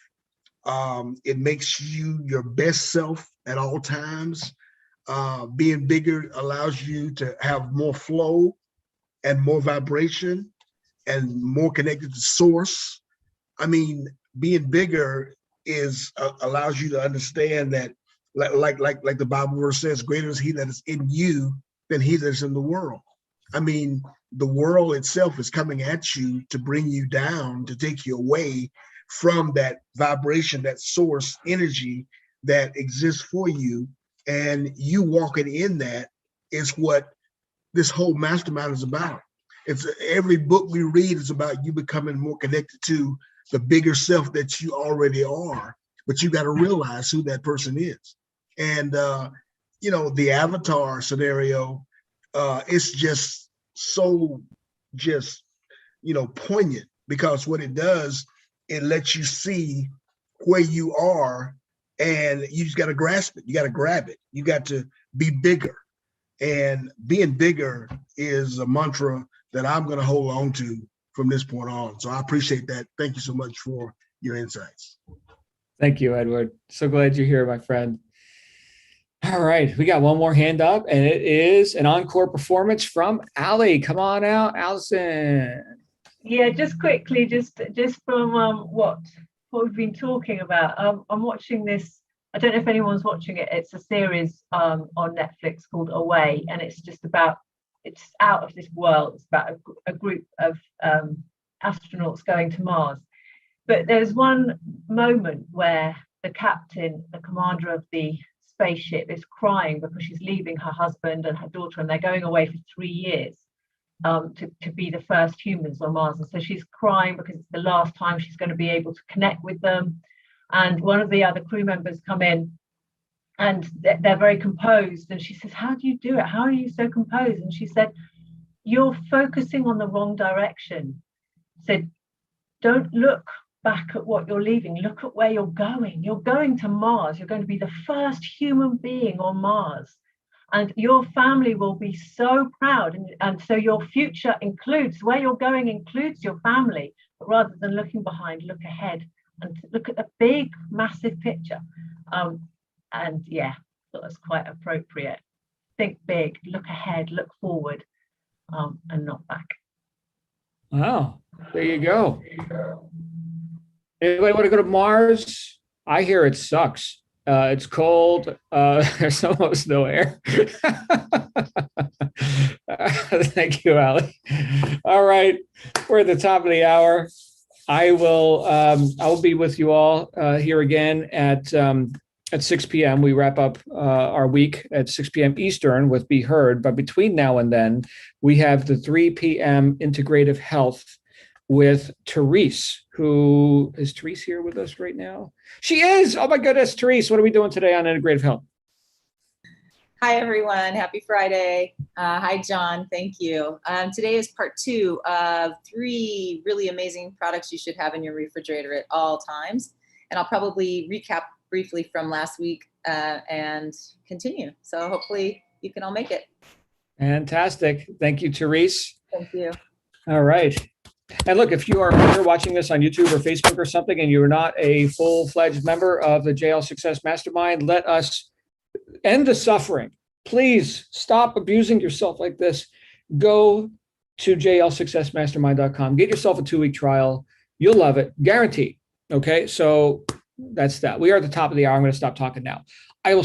It makes you your best self at all times. Being bigger allows you to have more flow and more vibration and more connected to source. Being bigger allows you to understand that, like the Bible verse says, greater is he that is in you than he that is in the world. The world itself is coming at you to bring you down, to take you away from that vibration, that source energy that exists for you. And you walking in that is what this whole mastermind is about. It's every book we read is about you becoming more connected to the bigger self that you already are, but you got to realize who that person is. And, the avatar scenario, it's just so poignant, because what it does, it lets you see where you are, and you just got to grasp it. You got to grab it. You got to be bigger. And being bigger is a mantra that I'm going to hold on to from this point on. So I appreciate that. Thank you so much for your insights. Thank you, Edward. So glad you're here, my friend. All right, we got one more hand up, and it is an encore performance from Allie. Come on out, Allison. Yeah, just quickly, just from what we've been talking about. I'm watching this. I don't know if anyone's watching it. It's a series on Netflix called Away, and it's out of this world. It's about a group of astronauts going to Mars. But there's one moment where the captain, the commander of the spaceship, is crying because she's leaving her husband and her daughter, and they're going away for 3 years to be the first humans on Mars. And so she's crying because it's the last time she's going to be able to connect with them. And one of the other crew members come in, and they're very composed. And she says, "How do you do it? How are you so composed?" And she said, "You're focusing on the wrong direction." Said, "Don't look back at what you're leaving. Look at where you're going. You're going to Mars. You're going to be the first human being on Mars. And your family will be so proud. And so your future includes, where you're going includes your family. But rather than looking behind, look ahead and look at the big, massive picture." And yeah, that was quite appropriate. Think big, look ahead, look forward, and not back. Wow, there you go. Anybody want to go to Mars? I hear it sucks. It's cold. There's almost no air. Thank you, Allie. All right, we're at the top of the hour. I will be with you all here again at 6 p.m. We wrap up our week at 6 p.m. Eastern with Be Heard. But between now and then, we have the 3 p.m. Integrative Health with Therese, who is Therese here with us right now? She is. Oh my goodness, Therese, what are we doing today on Integrative Health? Hi, everyone. Happy Friday. Hi, John. Thank you. Today is part 2 of 3 really amazing products you should have in your refrigerator at all times. And I'll probably recap briefly from last week and continue. So hopefully you can all make it. Fantastic. Thank you, Therese. Thank you. All right. And look, if you're watching this on YouTube or Facebook or something and you're not a full-fledged member of the JL Success Mastermind, let us end the suffering. Please stop abusing yourself like this. Go to jlsuccessmastermind.com. Get yourself a 2-week trial. You'll love it. Guaranteed. Okay, so that's that. We are at the top of the hour. I'm going to stop talking now. I will